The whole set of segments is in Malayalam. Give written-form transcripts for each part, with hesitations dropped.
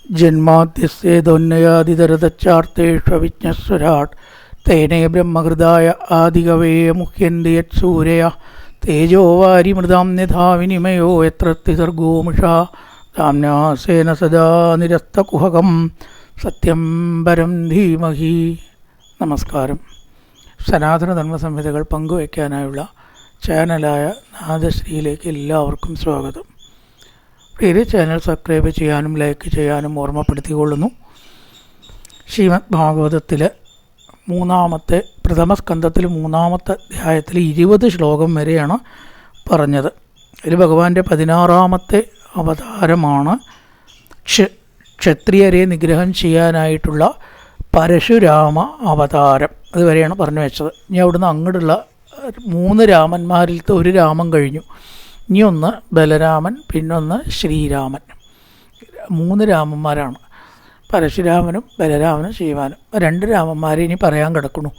ജന്മാദ്യസ്യേതൊന്നയാതിതരതച്ചാർത്തേഷ്വവിജ്ഞസ്വരാട് തേനേ ബ്രഹ്മഹൃദായ ആദികവേ മുഹ്യന്തി യത്സൂരയ തേജോ വാരിമൃതാം യഥാ വിനിമയോ യത്ര ത്രിസർഗോ മുഷാ ധാമ്നാസേന സദാ നിരസ്തകുഹകം സത്യം പരം ധീമഹി. നമസ്കാരം. സനാതനധർമ്മ സംഹിതകൾ പങ്കുവയ്ക്കാനായുള്ള ചാനലായ നാദശ്രീയിലേക്ക് എല്ലാവർക്കും സ്വാഗതം. പ്രിയ ചാനൽ സബ്സ്ക്രൈബ് ചെയ്യാനും ലൈക്ക് ചെയ്യാനും ഓർമ്മപ്പെടുത്തിക്കൊള്ളുന്നു. ശ്രീമദ് ഭാഗവതത്തിലെ പ്രഥമസ്കന്ധത്തിൽ 3-ാമത്തെ അധ്യായത്തിൽ 20 ശ്ലോകം വരെയാണ് പറഞ്ഞത്. അതിൽ ഭഗവാന്റെ 16-ാമത്തെ അവതാരമാണ് ക്ഷത്രിയരെ നിഗ്രഹം ചെയ്യാനായിട്ടുള്ള പരശുരാമ അവതാരം. അതുവരെയാണ് പറഞ്ഞു വെച്ചത്. ഇനി അവിടുന്ന് അങ്ങോട്ടുള്ള 3 രാമന്മാരിലത്തെ ഒരു രാമൻ കഴിഞ്ഞു. ഇനി ഒന്ന് ബലരാമൻ, പിന്നൊന്ന് ശ്രീരാമൻ. 3 രാമന്മാരാണ്. പരശുരാമനും ബലരാമനും ശ്രീരാമനും. 2 രാമന്മാരെ ഇനി പറയാൻ കിടക്കുന്നു.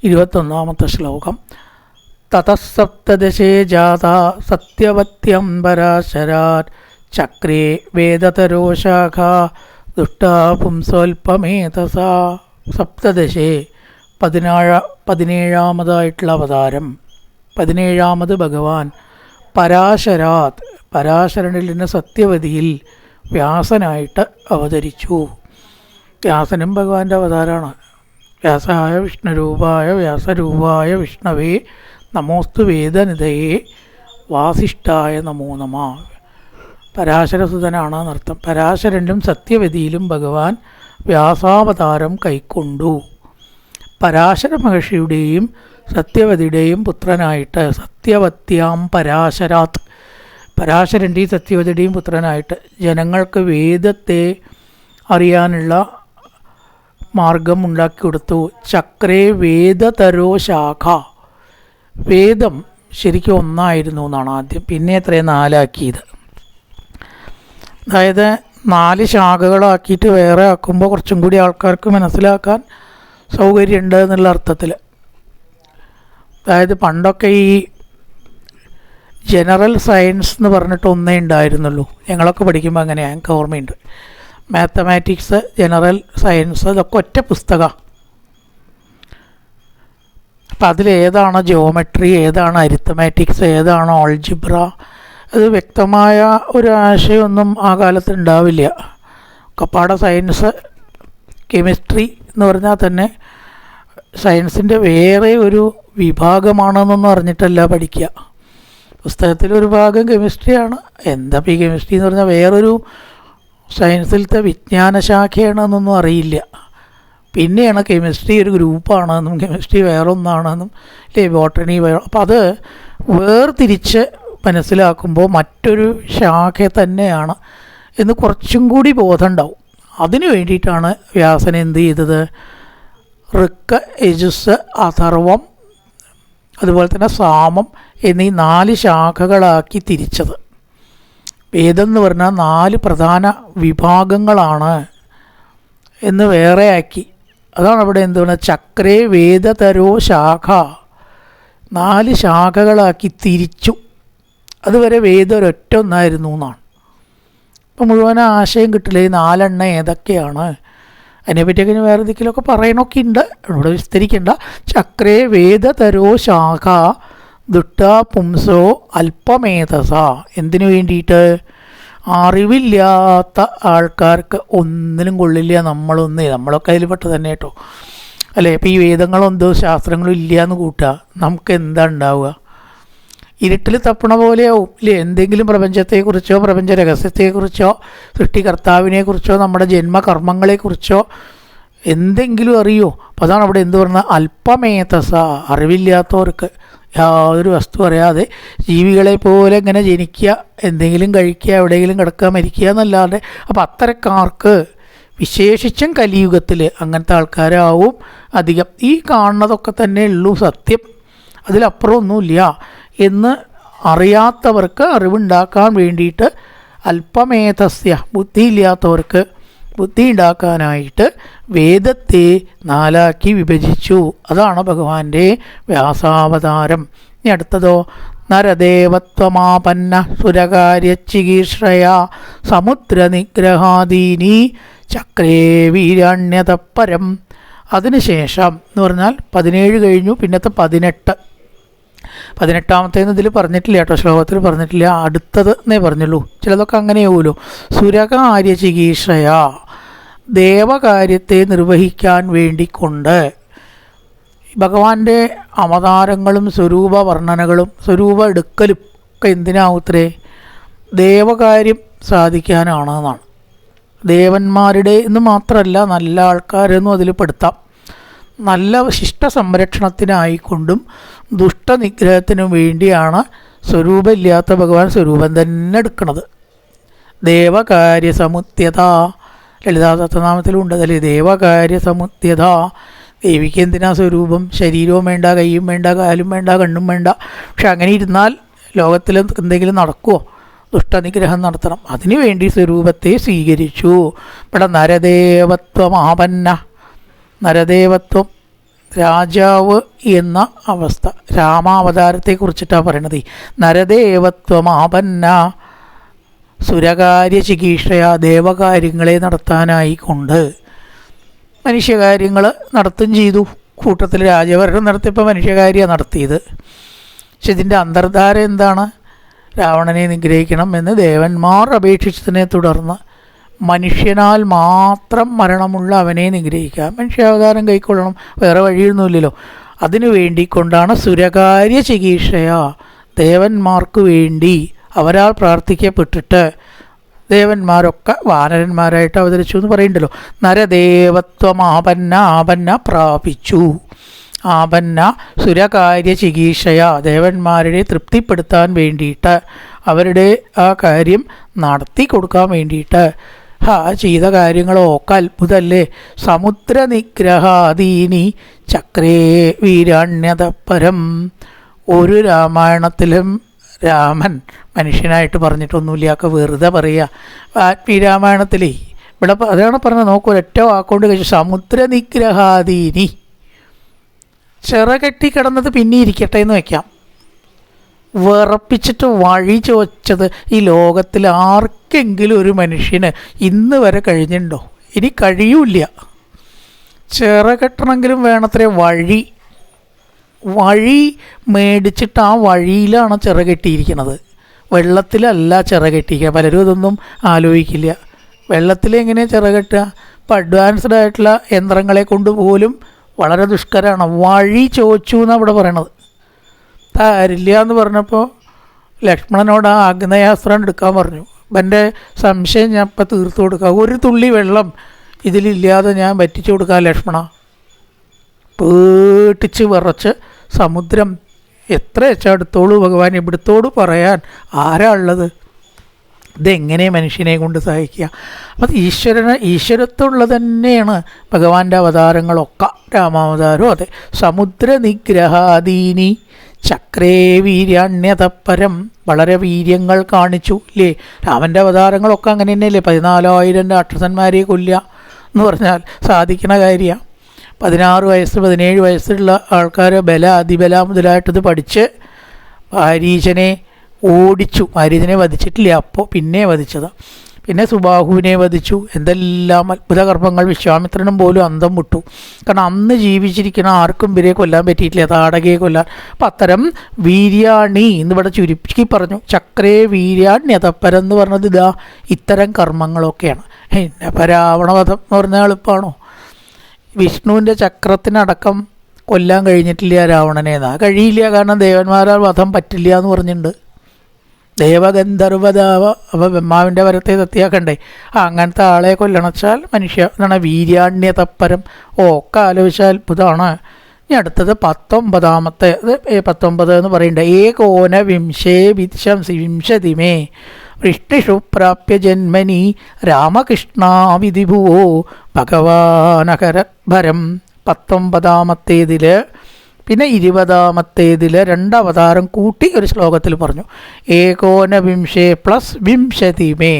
21-ാമത്തെ ശ്ലോകം. തതഃസപ്തദശേ ജാതാ സത്യവത്യം പരാശരാത് ചക്രേ വേദതരോ ശാഖ ദുഷ്ടാ പുംസോൽപമേതസാ. സപ്തദശേ 17-ാമതായിട്ടുള്ള അവതാരം. 17-ാമത് ഭഗവാൻ പരാശരാത്, പരാശരനിൽ നിന്ന് സത്യവതിയിൽ വ്യാസനായിട്ട് അവതരിച്ചു. വ്യാസനും ഭഗവാന്റെ അവതാരമാണ്. വ്യാസായ വിഷ്ണുരൂപായ വ്യാസരൂപായ വിഷ്ണവേ നമോസ്തു വേദനിധയേ വാസിഷ്ഠായ നമോ നമഃ. പരാശരസുതനാണ് എന്നർത്ഥം. പരാശരനിലും സത്യവതിയിലും ഭഗവാൻ വ്യാസാവതാരം കൈക്കൊണ്ടു. പരാശര മഹർഷിയുടെയും സത്യവതിയുടെയും പുത്രനായിട്ട്, സത്യവത്യാം പരാശരാത്, പരാശരൻ്റെയും സത്യവതിയുടെയും പുത്രനായിട്ട് ജനങ്ങൾക്ക് വേദത്തെ അറിയാനുള്ള മാർഗം ഉണ്ടാക്കി കൊടുത്തു. ചക്രേ വേദതരോ ശാഖ. വേദം ശരിക്കും ഒന്നായിരുന്നു എന്നാണ് ആദ്യം, പിന്നെ എത്രയും 4 ആക്കിയത്. അതായത് 4 ശാഖകളാക്കിയിട്ട് വേറെ ആക്കുമ്പോൾ കുറച്ചും കൂടി ആൾക്കാർക്ക് മനസ്സിലാക്കാൻ സൗകര്യമുണ്ട് എന്നുള്ള അർത്ഥത്തിൽ. അതായത് പണ്ടൊക്കെ ഈ ജനറൽ സയൻസ് എന്ന് പറഞ്ഞിട്ട് ഒന്നേ ഉണ്ടായിരുന്നുള്ളൂ. ഞങ്ങളൊക്കെ പഠിക്കുമ്പോൾ അങ്ങനെ ഞങ്ങൾക്ക് ഓർമ്മയുണ്ട്. മാത്തമാറ്റിക്സ്, ജനറൽ സയൻസ്, ഇതൊക്കെ ഒറ്റ പുസ്തകമാണ്. അപ്പം അതിലേതാണ് ജിയോമെട്രി, ഏതാണ് അരിത്തമാറ്റിക്സ്, ഏതാണ് ഓൾജിബ്ര, അത് വ്യക്തമായ ഒരു ആശയമൊന്നും ആ കാലത്ത് ഉണ്ടാവില്ല. കപ്പാട സയൻസ്, കെമിസ്ട്രി എന്ന് പറഞ്ഞാൽ തന്നെ സയൻസിൻ്റെ വേറെ ഒരു വിഭാഗമാണെന്നൊന്നും അറിഞ്ഞിട്ടല്ല പഠിക്കുക. പുസ്തകത്തിലൊരു ഭാഗം കെമിസ്ട്രിയാണ്. എന്താ ഈ കെമിസ്ട്രി എന്ന് പറഞ്ഞാൽ വേറൊരു സയൻസിലത്തെ വിജ്ഞാന ശാഖയാണെന്നൊന്നും അറിയില്ല. പിന്നെയാണ് കെമിസ്ട്രി ഒരു ഗ്രൂപ്പാണെന്നും കെമിസ്ട്രി വേറൊന്നാണെന്നും ബോട്ടണി വേറെ. അപ്പോൾ അത് വേർതിരിച്ച് മനസ്സിലാക്കുമ്പോൾ മറ്റൊരു ശാഖ തന്നെയാണ് എന്ന് കുറച്ചും കൂടി ബോധം ഉണ്ടാവും. അതിനു വേണ്ടിയിട്ടാണ് വ്യാസൻ എന്ത് ചെയ്തത്? ഋക്ക്, യജുസ്, അഥർവം, അതുപോലെ തന്നെ സാമം എന്നീ 4 ശാഖകളാക്കി തിരിച്ചത്. വേദം എന്ന് പറഞ്ഞാൽ 4 പ്രധാന വിഭാഗങ്ങളാണ് എന്ന് വേറെ ആക്കി. അതാണ് അവിടെ എന്താണ് ചക്രേ വേദതരോ ശാഖ. 4 ശാഖകളാക്കി തിരിച്ചു. അതുവരെ വേദം ഒരൊറ്റ ഒന്നായിരുന്നു എന്നാണ്. അപ്പം മുഴുവൻ ആശയം കിട്ടില്ല. ഈ 4 ഏതൊക്കെയാണ്? അതിനെപ്പറ്റിയൊക്കെ ഇനി വേറെ എന്തെങ്കിലുമൊക്കെ പറയണമൊക്കെ ഉണ്ട്, ഇവിടെ വിസ്തരിക്കേണ്ട. ചക്രേ വേദതരോ ശാഖ ദുഷ്ടാ പുംസോ അല്പമേധസ. എന്തിനു വേണ്ടിയിട്ട്? അറിവില്ലാത്ത ആൾക്കാർക്ക് ഒന്നിനും കൊള്ളില്ല. നമ്മളൊക്കെ അതിൽ പെട്ട് തന്നെ കേട്ടോ, അല്ലേ? ഇപ്പോൾ ഈ വേദങ്ങളെന്തോ ശാസ്ത്രങ്ങളും ഇല്ല എന്ന് കൂട്ടുക, നമുക്ക് എന്താ ഉണ്ടാവുക? ഇരുട്ടിൽ തപ്പണ പോലെയാവും, ഇല്ലേ? എന്തെങ്കിലും പ്രപഞ്ചത്തെക്കുറിച്ചോ പ്രപഞ്ച രഹസ്യത്തെക്കുറിച്ചോ സൃഷ്ടികർത്താവിനെക്കുറിച്ചോ നമ്മുടെ ജന്മകർമ്മങ്ങളെക്കുറിച്ചോ എന്തെങ്കിലും അറിയോ? അപ്പോൾ അതാണ് അവിടെ എന്ത് പറഞ്ഞാൽ അല്പമേധസ. അറിവില്ലാത്തവർക്ക്, യാതൊരു വസ്തു അറിയാതെ ജീവികളെ പോലെ ഇങ്ങനെ ജനിക്കുക, എന്തെങ്കിലും കഴിക്കുക, എവിടെയെങ്കിലും കിടക്കുക, മരിക്കുക എന്നല്ലാതെ. അപ്പോൾ അത്തരക്കാർക്ക് വിശേഷിച്ചും കലിയുഗത്തിൽ അങ്ങനത്തെ ആൾക്കാരാവും അധികം. ഈ കാണുന്നതൊക്കെ തന്നെ ഉള്ളൂ സത്യം, അതിലപ്പുറം ഒന്നുമില്ല എന്ന് അറിയാത്തവർക്ക് അറിവുണ്ടാക്കാൻ വേണ്ടിയിട്ട് അല്പമേധസ്യ, ബുദ്ധിയില്ലാത്തവർക്ക് ബുദ്ധി ഉണ്ടാക്കാനായിട്ട് വേദത്തെ 4 ആക്കി വിഭജിച്ചു. അതാണ് ഭഗവാന്റെ വ്യാസാവതാരം. ഇനി അടുത്തതോ നരദേവത്വമാപന്ന സുരകാര്യച്ചികീർഷയാ സമുദ്രനിഗ്രഹാദീനി ചക്രേ വീരാണ്യതപ്പരം. അതിനുശേഷം എന്ന് പറഞ്ഞാൽ 17 കഴിഞ്ഞു, പിന്നത്തെ 18. ഇതിൽ പറഞ്ഞിട്ടില്ല കേട്ടോ, ശ്ലോകത്തിൽ പറഞ്ഞിട്ടില്ല, അടുത്തത് എന്നേ പറഞ്ഞുള്ളൂ. ചിലതൊക്കെ അങ്ങനെയാവുമല്ലോ. സുരകാര്യ ചികീർഷയ, ദേവകാര്യത്തെ നിർവഹിക്കാൻ വേണ്ടിക്കൊണ്ട് ഭഗവാന്റെ അവതാരങ്ങളും സ്വരൂപ വർണ്ണനകളും സ്വരൂപ എടുക്കലും ഒക്കെ എന്തിനാവുത്രേ? ദേവകാര്യം സാധിക്കാനാണ് എന്നാണ്. ദേവന്മാരുടെ എന്ന് മാത്രമല്ല, നല്ല ആൾക്കാരെന്നും അതിൽ പെടുത്താം. നല്ല ശിഷ്ട സംരക്ഷണത്തിനായിക്കൊണ്ടും ദുഷ്ടനിഗ്രഹത്തിനും വേണ്ടിയാണ് സ്വരൂപമില്ലാത്ത ഭഗവാൻ സ്വരൂപം തന്നെ എടുക്കുന്നത്. ദേവകാര്യ സമുദ്യത, ലളിതാ സഹസ്രനാമത്തിലുണ്ട് അതല്ലേ, ദേവകാര്യ സമുദ്യത. ദേവിക്ക് എന്തിനാ സ്വരൂപം? ശരീരവും വേണ്ട, കൈയും വേണ്ട, കാലും വേണ്ട, കണ്ണും വേണ്ട. പക്ഷെ അങ്ങനെ ഇരുന്നാൽ ലോകത്തിൽ എന്തെങ്കിലും നടക്കുമോ? ദുഷ്ടനിഗ്രഹം നടത്തണം. അതിനു വേണ്ടി സ്വരൂപത്തെ സ്വീകരിച്ചു. ഇവിടെ നരദേവത്വമാപന്ന, നരദേവത്വം രാജാവ് എന്ന അവസ്ഥ രാമാവതാരത്തെക്കുറിച്ചിട്ടാണ് പറയണത്. നരദേവത്വമാപന്ന സുരകാര്യ ചികീർഷയ, ദേവകാര്യങ്ങളെ നടത്താനായിക്കൊണ്ട് മനുഷ്യകാര്യങ്ങൾ നടത്തും ചെയ്തു. കൂട്ടത്തിൽ രാജഭരണം നടത്തിയപ്പോൾ മനുഷ്യകാര്യമാണ് നടത്തിയത്. പക്ഷെ ഇതിൻ്റെ അന്തർധാര എന്താണ്? രാവണനെ നിഗ്രഹിക്കണം എന്ന് ദേവന്മാർ അപേക്ഷിച്ചതിനെ തുടർന്ന് മനുഷ്യനാൽ മാത്രം മരണമുള്ള അവനെ നിഗ്രഹിക്കാം, മനുഷ്യാവതാരം കൈക്കൊള്ളണം, വേറെ വഴിയൊന്നുമില്ലല്ലോ. അതിനു വേണ്ടിക്കൊണ്ടാണ് സുരകാര്യ ചികീർഷയ, ദേവന്മാർക്ക് വേണ്ടി അവരാൽ പ്രാർത്ഥിക്കപ്പെട്ടിട്ട് ദേവന്മാരൊക്കെ വാനരന്മാരായിട്ട് അവതരിച്ചു എന്ന് പറയുന്നുണ്ടല്ലോ. നരദേവത്വമാപന്ന, ആപന്ന പ്രാപിച്ചു. ആപന്ന സുരകാര്യ ചികീർഷയ, ദേവന്മാരെ തൃപ്തിപ്പെടുത്താൻ വേണ്ടിയിട്ട്, അവരുടെ ആ കാര്യം നടത്തി കൊടുക്കാൻ വേണ്ടിയിട്ട് ചെയ്ത കാര്യങ്ങളൊക്കെ അത്ഭുതമല്ലേ. സമുദ്രനിഗ്രഹാദീനി ചക്രേ വീരാണ്യതപ്പരം. ഒരു രാമായണത്തിലും രാമൻ മനുഷ്യനായിട്ട് പറഞ്ഞിട്ടൊന്നുമില്ല, ഒക്കെ വെറുതെ പറയുക. വാൽമീകി ഇവിടെ അതാണ് പറഞ്ഞത്. നോക്കൂ, ഒറ്റ വാക്കുകൊണ്ട് കഴിച്ചു, സമുദ്രനിഗ്രഹാദീനി. ചിറകെട്ടി കിടന്നത് പിന്നെ ഇരിക്കട്ടെ എന്ന് വയ്ക്കാം. വിറപ്പിച്ചിട്ട് വഴി ചോദിച്ചത് ഈ ലോകത്തിൽ ആർക്കെങ്കിലും ഒരു മനുഷ്യന് ഇന്ന് വരെ കഴിഞ്ഞിട്ടുണ്ടോ? ഇനി കഴിയൂല. ചിറകെട്ടണമെങ്കിലും വേണത്രേ വഴി. വഴി മേടിച്ചിട്ട് ആ വഴിയിലാണ് ചിറകെട്ടിയിരിക്കുന്നത്, വെള്ളത്തിലല്ല ചിറകെട്ടിയിരിക്കുക. പലരും ഇതൊന്നും ആലോചിക്കില്ല. വെള്ളത്തിലെങ്ങനെ ചിറകെട്ടുക? ഇപ്പം അഡ്വാൻസ്ഡ് ആയിട്ടുള്ള യന്ത്രങ്ങളെ കൊണ്ട് പോലും വളരെ ദുഷ്കരമാണ്. വഴി ചോദിച്ചു എന്നാണ് ഇവിടെ പറയണത്. താരില്ല എന്ന് പറഞ്ഞപ്പോൾ ലക്ഷ്മണനോട് ആ ആഗ്നേയാസ്ത്രം എടുക്കാൻ പറഞ്ഞു. എൻ്റെ സംശയം ഞാൻ ഇപ്പം തീർത്തു കൊടുക്കാം, ഒരു തുള്ളി വെള്ളം ഇതിലില്ലാതെ ഞാൻ വറ്റിച്ചു കൊടുക്കാം ലക്ഷ്മണ. പേട്ടിച്ച് വിറച്ച് സമുദ്രം എത്ര വെച്ചെടുത്തോളൂ ഭഗവാൻ, ഇവിടുത്തോട് പറയാൻ ആരാ ഉള്ളത്? ഇതെങ്ങനെ മനുഷ്യനെ കൊണ്ട് സഹായിക്കുക? അപ്പം ഈശ്വരത്വമുള്ളത് തന്നെയാണ് ഭഗവാന്റെ അവതാരങ്ങളൊക്കെ. രാമാവതാരവും അതെ. സമുദ്രനിഗ്രഹാദീനി ചക്രേ വീര്യാണ്യതപ്പരം, വളരെ വീര്യങ്ങൾ കാണിച്ചു ഇല്ലേ? രാമൻ്റെ അവതാരങ്ങളൊക്കെ അങ്ങനെ തന്നെയല്ലേ. 14,000 രാക്ഷസന്മാരെ കൊല്ലുക എന്ന് പറഞ്ഞാൽ സാധിക്കുന്ന കാര്യമാണ്. 16 വയസ്സ് 17 വയസ്സുള്ള ആൾക്കാർ അതിബല മുതലായിട്ടത് പഠിച്ച് മാരീചനെ ഓടിച്ചു. മാരീചനെ വധിച്ചിട്ടില്ല, അപ്പോൾ പിന്നെ വധിച്ചത്. പിന്നെ സുബാഹുവിനെ വധിച്ചു. എന്തെല്ലാം അത്ഭുത കർമ്മങ്ങൾ. വിശ്വാമിത്രനും പോലും അന്തം വിട്ടു. കാരണം അന്ന് ജീവിച്ചിരിക്കുന്ന ആർക്കും ഇവരെ കൊല്ലാൻ പറ്റിയിട്ടില്ല, താടകയെ കൊല്ലാൻ. അപ്പം അത്തരം വീര്യാണി എന്നിവിടെ ചുരുക്കി പറഞ്ഞു. ചക്രേ വീര്യാണ്യതപ്പരം എന്ന് പറഞ്ഞത് ഇതാ ഇത്തരം കർമ്മങ്ങളൊക്കെയാണ്. പിന്നെ രാവണവധം എന്ന് പറഞ്ഞാൽ എളുപ്പമാണോ? വിഷ്ണുവിൻ്റെ ചക്രത്തിനടക്കം കൊല്ലാൻ കഴിഞ്ഞിട്ടില്ല രാവണനെ. കഴിയില്ല, കാരണം ദേവന്മാരാൽ വധം പറ്റില്ല എന്ന് പറഞ്ഞിട്ടുണ്ട്. ദേവഗന്ധർവദാവ അപ്പോൾ ബ്രഹ്മാവിൻ്റെ വരത്തെ സത്യാക്കണ്ടേ? അങ്ങനത്തെ ആളെ കൊല്ലണച്ചാൽ മനുഷ്യ എന്താണ് വീര്യാണ്യതപ്പരം. ഒക്കെ ആലോചിച്ചാൽ അത്ഭുതമാണ്. ഇനി അടുത്തത് 19 എന്ന് പറയണ്ടേ. ഏകോന വിംശേ വിംശതിമേ വൃഷ്ണിഷു പ്രാപ്യ ജന്മനി രാമകൃഷ്ണാവിധിഭുവോ ഭഗവാനകരഭരം. 19-ാമത്തേതിൽ പിന്നെ 20-ാമത്തേതിൽ 2 അവതാരം കൂട്ടി ഒരു ശ്ലോകത്തിൽ പറഞ്ഞു. ഏകോന വിംശേ പ്ലസ് വിംശതിമേ.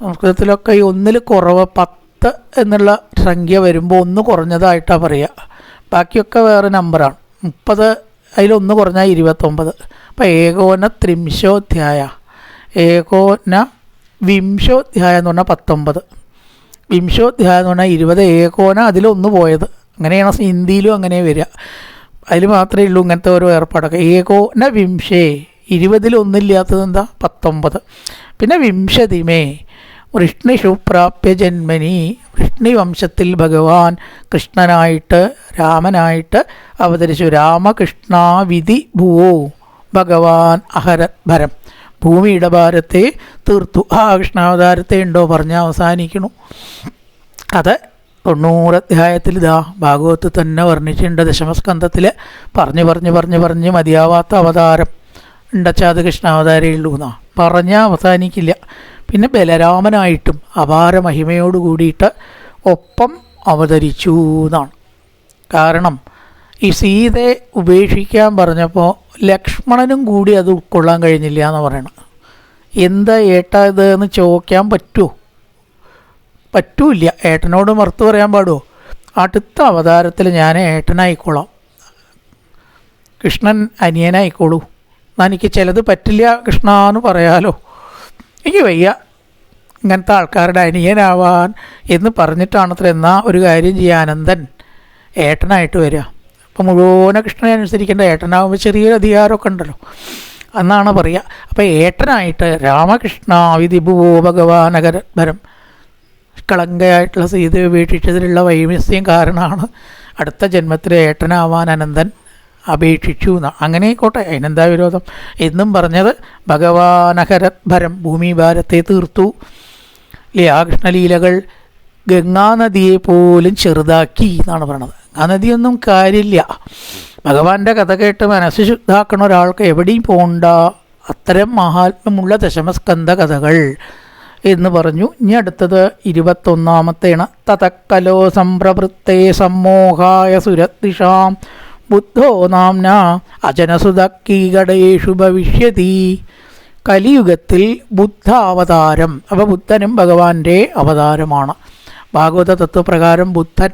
സംസ്കൃതത്തിലൊക്കെ ഈ ഒന്നിൽ കുറവ് 10 എന്നുള്ള സംഖ്യ വരുമ്പോൾ ഒന്ന് കുറഞ്ഞതായിട്ടാണ് പറയുക. ബാക്കിയൊക്കെ വേറെ നമ്പറാണ്. 30 അതിലൊന്ന് കുറഞ്ഞാൽ 29, അപ്പം ഏകോന ത്രിംശോധ്യായ, ഏകോന വിംശോധ്യായ എന്ന് പറഞ്ഞാൽ 19, വിംശോധ്യായം എന്ന് പറഞ്ഞാൽ 20, ഏകോന അതിലൊന്ന് പോയത്. അങ്ങനെയാണ് ഹിന്ദിയിലും അങ്ങനെ വരിക. അതിൽ മാത്രമേ ഉള്ളൂ ഇങ്ങനത്തെ ഓരോ ഏർപ്പാടൊക്കെ. ഏകോന വിംശേ, 20 എന്താ 19. പിന്നെ വിംശതിമേ വൃഷ്ണിഷു പ്രാപ്യ ജന്മനി, വൃഷ്ണി വംശത്തിൽ ഭഗവാൻ കൃഷ്ണനായിട്ട് രാമനായിട്ട് അവതരിച്ചു. രാമകൃഷ്ണ വിധി ഭുവോ ഭഗവാൻ അഹരത് ഭരം, ഭൂമിയുടെ ഭാരത്തെ തീർത്തു. ആ കൃഷ്ണാവതാരത്തെ ഉണ്ടോ പറഞ്ഞ് അവസാനിക്കണു. അത് 90 അധ്യായത്തിൽ ഇതാ ഭാഗവത്ത് തന്നെ വർണ്ണിച്ചിട്ടുണ്ട്. ദശമസ്കന്ധത്തിൽ പറഞ്ഞ് മതിയാവാത്ത അവതാരം ഉണ്ടച്ചാത് കൃഷ്ണാവതാരേ ഉള്ളൂ എന്നാ പറഞ്ഞാൽ അവസാനിക്കില്ല. പിന്നെ ബലരാമനായിട്ടും അപാര മഹിമയോട് കൂടിയിട്ട് ഒപ്പം അവതരിച്ചു എന്നാണ്. കാരണം ഈ സീതയെ ഉപേക്ഷിക്കാൻ പറഞ്ഞപ്പോൾ ലക്ഷ്മണനും കൂടി അത് ഉൾക്കൊള്ളാൻ കഴിഞ്ഞില്ല എന്ന് പറയണം. എന്താ ഏട്ടാ ഇത് എന്ന് ചോദിക്കാൻ പറ്റൂല്ല. ഏട്ടനോട് മറുത്ത് പറയാൻ പാടുമോ? അടുത്ത അവതാരത്തിൽ ഞാൻ ഏട്ടനായിക്കോളാം, കൃഷ്ണൻ അനിയനായിക്കോളൂ, എനിക്ക് ചിലത് പറ്റില്ല കൃഷ്ണ എന്ന് പറയാലോ, എനിക്ക് വയ്യ ഇങ്ങനത്തെ ആൾക്കാരുടെ അനിയനാവാൻ എന്ന് പറഞ്ഞിട്ടാണത്ര. എന്നാൽ ഒരു കാര്യം ചെയ്യുക, അനന്തൻ ഏട്ടനായിട്ട് വരിക. അപ്പം മുഴുവനെ കൃഷ്ണനെ അനുസരിക്കേണ്ട, ഏട്ടനാകുമ്പോൾ ചെറിയൊരു അധികാരമൊക്കെ ഉണ്ടല്ലോ എന്നാണ് പറയുക. അപ്പോൾ ഏട്ടനായിട്ട് രാമകൃഷ്ണ വിധിഭുവോ ഭഗവാൻ അകരഭരം, കളങ്കയായിട്ടുള്ള സീതയെ ഉപേക്ഷിച്ചതിലുള്ള വൈമസ്യം കാരണമാണ് അടുത്ത ജന്മത്തിൽ ഏട്ടനാവാൻ അനന്തൻ അപേക്ഷിച്ചു എന്നാണ്. അങ്ങനെ ആയിക്കോട്ടെ, അതിനെന്താ വിരോധം എന്നും പറഞ്ഞത് ഭഗവാൻ അഹരത് ഭരം, ഭൂമി ഭാരത്തെ തീർത്തു. ആ കൃഷ്ണലീലകൾ ഗംഗാനദിയെ പോലും ചെറുതാക്കി എന്നാണ് പറയണത്. ആ നദിയൊന്നും കാര്യമില്ല. ഭഗവാന്റെ കഥ കേട്ട് മനസ്സ് ശുദ്ധാക്കണ ഒരാൾക്ക് എവിടെയും പോകണ്ട, അത്തരം മഹാത്മ്യമുള്ള ദശമസ്കന്ധ കഥകൾ എന്ന് പറഞ്ഞു. ഇനി അടുത്തത് 21-ാമത്തേണ്. തതക്കലോ സംപ്രവൃത്തേ സമ്മോഹായ സുരദിഷാം ബുദ്ധോ നാംന അജനസുതക്കീകടേഷു ഭവിഷ്യതി. കലിയുഗത്തിൽ ബുദ്ധാവതാരം. അപ്പോൾ ബുദ്ധനും ഭഗവാന്റെ അവതാരമാണ്. ഭാഗവത തത്വപ്രകാരം ബുദ്ധൻ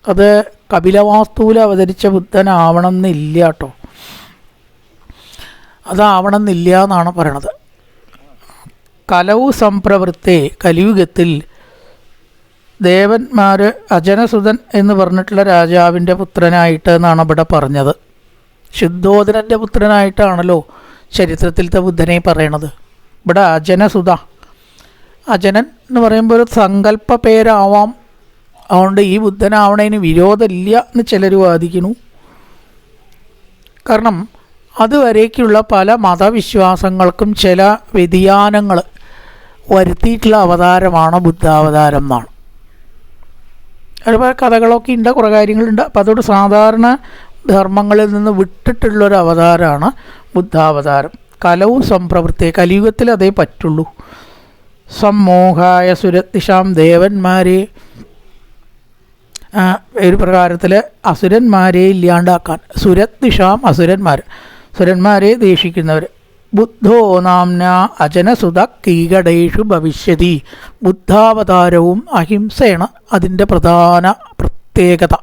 അത് കപിലവാസ്തുവിൽ അവതരിച്ച ബുദ്ധനാവണം എന്നില്ല കേട്ടോ, അതാവണം എന്നില്ല എന്നാണ് പറയണത്. കലൗ സംപ്രവൃത്തെ, കലിയുഗത്തിൽ ദേവന്മാർ അജനസുതൻ എന്ന് പറഞ്ഞിട്ടുള്ള രാജാവിൻ്റെ പുത്രനായിട്ട് എന്നാണ് ഇവിടെ പറഞ്ഞത്. ശുദ്ധോദനൻ്റെ പുത്രനായിട്ടാണല്ലോ ചരിത്രത്തിലത്തെ ബുദ്ധനെ പറയണത്. ഇവിടെ അജനസുത, അജനൻ എന്ന് പറയുമ്പോൾ ഒരു സങ്കല്പ പേരാവാം. അതുകൊണ്ട് ഈ ബുദ്ധനാവണതിന് വിരോധമില്ല എന്ന് ചിലർ വാദിക്കുന്നു. കാരണം അതുവരേക്കുള്ള പല മതവിശ്വാസങ്ങൾക്കും ചില വ്യതിയാനങ്ങൾ വരുത്തിയിട്ടുള്ള അവതാരമാണ് ബുദ്ധാവതാരം എന്നാണ്. ഒരുപാട് കഥകളൊക്കെ ഉണ്ട്, കുറേ കാര്യങ്ങളുണ്ട്. അപ്പോൾ അതോട് സാധാരണ ധർമ്മങ്ങളിൽ നിന്ന് വിട്ടിട്ടുള്ളൊരു അവതാരമാണ് ബുദ്ധാവതാരം. കലവും സംപ്രവൃത്തി, കലിയുഗത്തിൽ അതേ പറ്റുള്ളൂ. സമ്മോഹായ സുരദിഷാം, ദേവന്മാരെ ഒരു പ്രകാരത്തിൽ അസുരന്മാരെ ഇല്ലാണ്ടാക്കാൻ. സുരദിഷാം സുരന്മാരെ ദേഷിക്കുന്നവർ. ബുദ്ധോ നാംന അജനസുത കീകടേഷു ഭവിഷ്യതി. ബുദ്ധാവതാരവും അഹിംസയാണ് അതിൻ്റെ പ്രധാന പ്രത്യേകത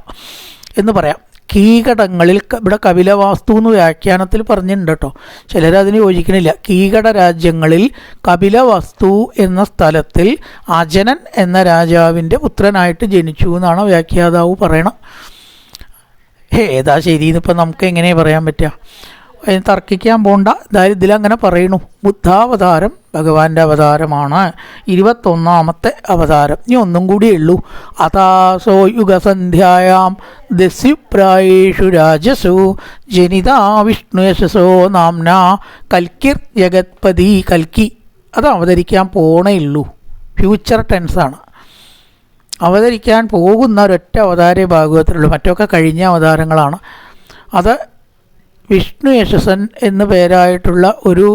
എന്ന് പറയാം. കീകടങ്ങളിൽ, ഇവിടെ കപിലവാസ്തു എന്ന് വ്യാഖ്യാനത്തിൽ പറഞ്ഞിട്ടുണ്ട് കേട്ടോ, ചിലരതിന് യോജിക്കണില്ല. കീകട രാജ്യങ്ങളിൽ കപിലവസ്തു എന്ന സ്ഥലത്തിൽ അജനൻ എന്ന രാജാവിൻ്റെ പുത്രനായിട്ട് ജനിച്ചു എന്നാണ് വ്യാഖ്യാതാവ് പറയണം. ഏതാ ശരിയെന്ന് ഇപ്പം നമുക്ക് എങ്ങനെ പറയാൻ പറ്റുക? അതിന് തർക്കിക്കാൻ പോണ്ട. അതായത് ഇതിലങ്ങനെ പറയണു, ബുദ്ധാവതാരം ഭഗവാന്റെ അവതാരമാണ്, 21-ാമത്തെ അവതാരം. ഇനി ഒന്നും കൂടിയേ ഉള്ളൂ. അതാസോ യുഗസന്ധ്യായാം ദസ്യുപ്രായേഷു രാജസു ജനിതാ വിഷ്ണുയശസോ നാംന കൽക്കിർ ജഗത്പതി. കൽക്കി അത് അവതരിക്കാൻ പോണേ ഉള്ളൂ, ഫ്യൂച്ചർ ടെൻസാണ്. അവതരിക്കാൻ പോകുന്ന ഒരൊറ്റ അവതാരേ ഭാഗവത്തിലുള്ളൂ, മറ്റൊക്കെ കഴിഞ്ഞ അവതാരങ്ങളാണ്. അത് വിഷ്ണു യശസൻ എന്നു പേരായിട്ടുള്ള ഒരു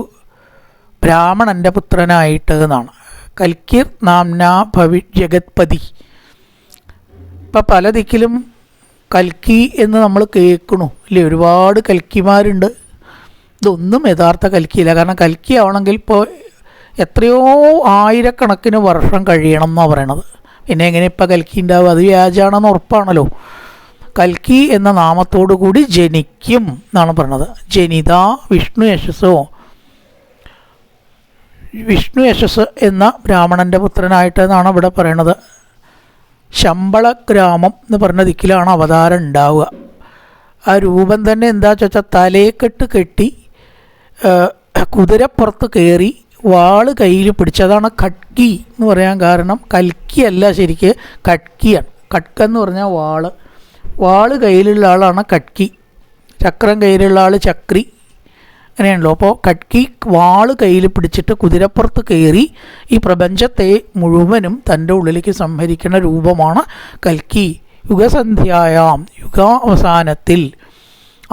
ബ്രാഹ്മണൻ്റെ പുത്രനായിട്ട് എന്നാണ്. കൽക്കിർ നാംന ഭവി ജഗത്പതി. ഇപ്പം പല ദിക്കിലും കൽക്കി എന്ന് നമ്മൾ കേൾക്കണു ഇല്ലേ, ഒരുപാട് കൽക്കിമാരുണ്ട്. ഇതൊന്നും യഥാർത്ഥ കൽക്കിയില്ല. കാരണം കൽക്കി ആവണമെങ്കിൽ ഇപ്പോൾ എത്രയോ ആയിരക്കണക്കിന് വർഷം കഴിയണം എന്നാണ് പറയണത്. പിന്നെ എങ്ങനെ ഇപ്പം കൽക്കി ഉണ്ടാവുക? അത് വ്യാജാണെന്ന് ഉറപ്പാണല്ലോ. കൽക്കി എന്ന നാമത്തോടു കൂടി ജനിക്കും എന്നാണ് പറഞ്ഞത്. ജനിത വിഷ്ണു യശസ്സോ, വിഷ്ണു യശസ് എന്ന ബ്രാഹ്മണൻ്റെ പുത്രനായിട്ട് എന്നാണ് ഇവിടെ പറയണത്. ശമ്പള ഗ്രാമം എന്ന് പറഞ്ഞ ദിക്കിലാണ് അവതാരം ഉണ്ടാവുക. ആ രൂപം തന്നെ എന്താ വെച്ചാൽ തലേക്കെട്ട് കെട്ടി കുതിരപ്പുറത്ത് കയറി വാള് കയ്യിൽ പിടിച്ചതാണ് ഖഡ്ഗി എന്ന് പറയാൻ കാരണം. കൽക്കി അല്ല, ശരിക്ക് ഖഡ്ഗിയാണ്. ഖഡ്ഗെന്ന് പറഞ്ഞാൽ വാള് കയ്യിലുള്ള ആളാണ് ഖഡ്ഗി, ചക്രം കയ്യിലുള്ള ആൾ ചക്രി, അങ്ങനെയാണല്ലോ. അപ്പോൾ ഖഡ്ഗി വാള് കയ്യിൽ പിടിച്ചിട്ട് കുതിരപ്പുറത്ത് കയറി ഈ പ്രപഞ്ചത്തെ മുഴുവനും തൻ്റെ ഉള്ളിലേക്ക് സംഹരിക്കുന്ന രൂപമാണ് കൽക്കി. യുഗസന്ധ്യായാം, യുഗാവസാനത്തിൽ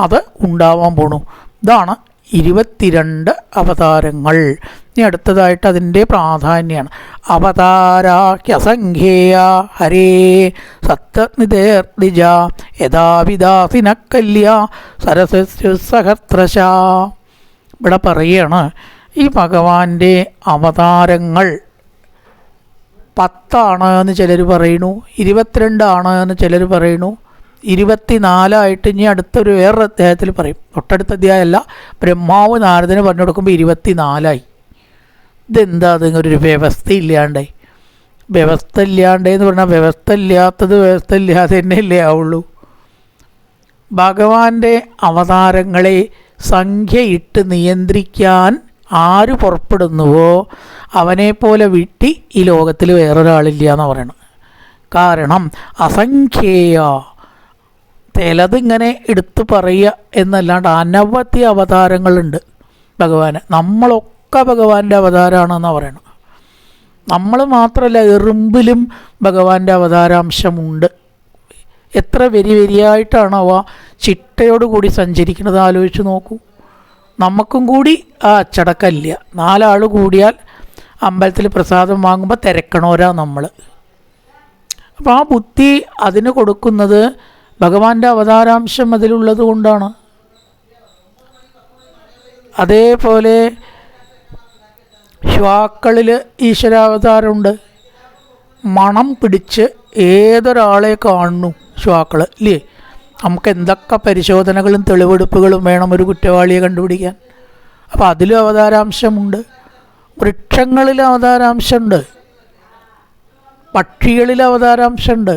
അത് ഉണ്ടാവാൻ പോണു. ഇതാണ് 22 അവതാരങ്ങൾ. ഇനി അടുത്തതായിട്ട് അതിൻ്റെ പ്രാധാന്യമാണ്. അവതാരാഖ്യസംഖ്യേയ ഹരേ സപ്തനിധേർദ്വിജ യഥാവിദാസിനക്കല്യ സരസഹസ്രശ. ഇവിടെ പറയാണ് ഈ ഭഗവാന്റെ അവതാരങ്ങൾ 10 എന്ന് ചിലർ പറയുന്നു, 22 എന്ന് ചിലർ പറയുന്നു, 24 ഇനി അടുത്തൊരു വേറൊരു അധ്യായത്തിൽ പറയും. തൊട്ടടുത്ത അധ്യായമല്ല, ബ്രഹ്മാവ് നാരദന് പറഞ്ഞു കൊടുക്കുമ്പോൾ 24. ഇതെന്താ അതിങ്ങൊരു വ്യവസ്ഥ ഇല്ലാണ്ടേ? വ്യവസ്ഥ ഇല്ലാണ്ടേ എന്ന് പറഞ്ഞാൽ വ്യവസ്ഥ ഇല്ലാത്തത് വ്യവസ്ഥ ഇല്ലാതെ തന്നെയല്ലേ ആവുള്ളൂ. ഭഗവാന്റെ അവതാരങ്ങളെ സംഖ്യയിട്ട് നിയന്ത്രിക്കാൻ ആര് പുറപ്പെടുന്നുവോ അവനെപ്പോലെ വിട്ടി ഈ ലോകത്തിൽ വേറൊരാളില്ല എന്നാണ് പറയണത്. കാരണം അസംഖ്യേയ, ചിലതിങ്ങനെ എടുത്തു പറയുക എന്നല്ലാണ്ട് അനവധി അവതാരങ്ങളുണ്ട് ഭഗവാന്. നമ്മളൊക്കെ ഭഗവാന്റെ അവതാരമാണെന്നാണ് പറയണത്. നമ്മൾ മാത്രമല്ല, എറുമ്പിലും ഭഗവാന്റെ അവതാരാംശമുണ്ട്. എത്ര വരിയായിട്ടാണ് അവ ചിട്ടയോടുകൂടി സഞ്ചരിക്കുന്നത് ആലോചിച്ച് നോക്കൂ. നമുക്കും കൂടി ആ അച്ചടക്കമില്ല. 4 ആൾ കൂടിയാൽ അമ്പലത്തിൽ പ്രസാദം വാങ്ങുമ്പോൾ തിരക്കണോരാ നമ്മൾ. അപ്പോൾ ആ ബുദ്ധി അതിന് കൊടുക്കുന്നത് ഭഗവാന്റെ അവതാരാംശം അതിലുള്ളത് കൊണ്ടാണ്. അതേപോലെ ശ്വാക്കളിൽ ഈശ്വരാവതാരമുണ്ട്. മണം പിടിച്ച് ഏതൊരാളെ കാണുന്നു ശ്വാക്കൾ ഇല്ലേ? നമുക്ക് എന്തൊക്കെ പരിശോധനകളും തെളിവെടുപ്പുകളും വേണം ഒരു കുറ്റവാളിയെ കണ്ടുപിടിക്കാൻ. അപ്പോൾ അതിലും അവതാരാംശമുണ്ട്. വൃക്ഷങ്ങളിൽ അവതാരാംശമുണ്ട്, പക്ഷികളിൽ അവതാരാംശമുണ്ട്.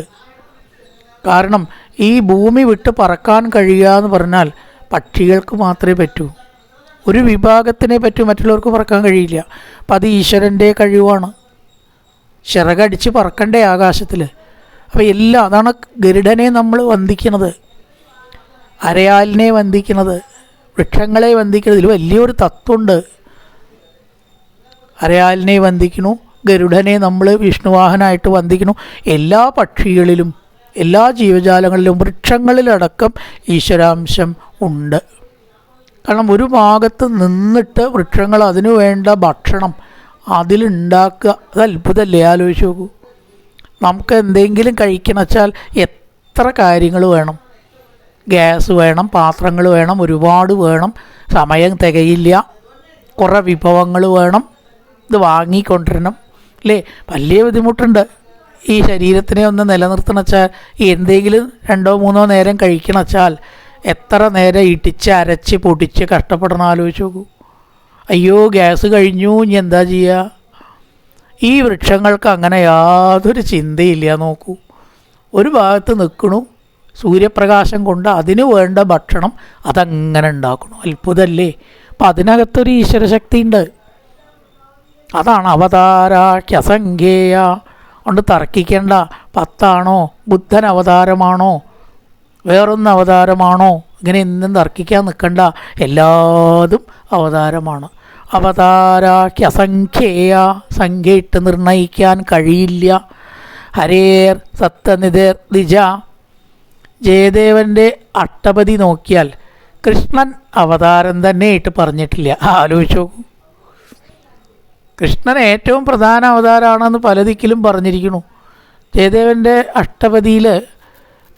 കാരണം ഈ ഭൂമി വിട്ട് പറക്കാൻ കഴിയുക എന്ന് പറഞ്ഞാൽ പക്ഷികൾക്ക് മാത്രമേ പറ്റൂ. ഒരു വിഭാഗത്തിനെ പറ്റൂ, മറ്റുള്ളവർക്ക് പറക്കാൻ കഴിയില്ല. അപ്പം അത് ഈശ്വരൻ്റെ കഴിവാണ്. ചിറകടിച്ച് പറക്കണ്ടേ ആകാശത്തിൽ. അപ്പോൾ എല്ലാം അതാണ് ഗരുഡനെ നമ്മൾ വന്ദിക്കുന്നത്, അരയാലിനെ വന്ദിക്കുന്നത്, വൃക്ഷങ്ങളെ വന്ദിക്കുന്നത്. ഇതിൽ വലിയൊരു തത്വമുണ്ട്. അരയാലിനെ വന്ദിക്കുന്നു, ഗരുഡനെ നമ്മൾ വിഷ്ണുവാഹനായിട്ട് വന്ദിക്കുന്നു. എല്ലാ പക്ഷികളിലും എല്ലാ ജീവജാലങ്ങളിലും വൃക്ഷങ്ങളിലടക്കം ഈശ്വരാംശം ഉണ്ട്. കാരണം ഒരു ഭാഗത്ത് നിന്നിട്ട് വൃക്ഷങ്ങൾ അതിനു വേണ്ട ഭക്ഷണം അതിലുണ്ടാക്കുക, അത് അത്ഭുതമല്ലേ? ആലോചിച്ച് നോക്കൂ. നമുക്ക് എന്തെങ്കിലും കഴിക്കണം വെച്ചാൽ എത്ര കാര്യങ്ങൾ വേണം. ഗ്യാസ് വേണം, പാത്രങ്ങൾ വേണം, ഒരുപാട് വേണം, സമയം തികയില്ല, കുറേ വിഭവങ്ങൾ വേണം, ഇത് വാങ്ങിക്കൊണ്ടിരണം അല്ലേ? വലിയ ബുദ്ധിമുട്ടുണ്ട്. ഈ ശരീരത്തിനെ ഒന്ന് നിലനിർത്തണം വെച്ചാൽ എന്തെങ്കിലും 2-3 നേരം കഴിക്കണം വെച്ചാൽ എത്ര നേരം ഇടിച്ച് അരച്ച് പൊടിച്ച് കഷ്ടപ്പെടണം ആലോചിച്ച് നോക്കൂ. അയ്യോ ഗ്യാസ് കഴിഞ്ഞു, ഇനി എന്താ ചെയ്യുക? ഈ വൃക്ഷങ്ങൾക്ക് അങ്ങനെ യാതൊരു ചിന്തയില്ല. നോക്കൂ, ഒരു ഭാഗത്ത് നിൽക്കണു, സൂര്യപ്രകാശം കൊണ്ട് അതിന് വേണ്ട ഭക്ഷണം അതങ്ങനെ ഉണ്ടാക്കണം. അത്ഭുതമല്ലേ? അപ്പം അതിനകത്തൊരു ഈശ്വരശക്തി ഉണ്ട്. അതാണ് അവതാരാഖ്യസംഖ്യേയ. കൊണ്ട് തർക്കിക്കേണ്ട. 10 ബുദ്ധൻ അവതാരമാണോ വേറൊന്ന് അവതാരമാണോ ഇങ്ങനെ എന്നും തർക്കിക്കാൻ നിൽക്കണ്ട. എല്ലാതും അവതാരമാണ്. അവതാരാഖ്യസംഖ്യേയ, സംഖ്യയിട്ട് നിർണയിക്കാൻ കഴിയില്ല. ഹരേർ സപ്തനിധേർ ദ്വിജ. ജയദേവൻ്റെ അഷ്ടപതി നോക്കിയാൽ കൃഷ്ണൻ അവതാരം തന്നെ ആയിട്ട് പറഞ്ഞിട്ടില്ല. ആലോചിച്ച് നോക്കൂ. കൃഷ്ണൻ ഏറ്റവും പ്രധാന അവതാരമാണെന്ന് പല ദിക്കിലും പറഞ്ഞിരിക്കുന്നു. ജയദേവൻ്റെ അഷ്ടപതിയിൽ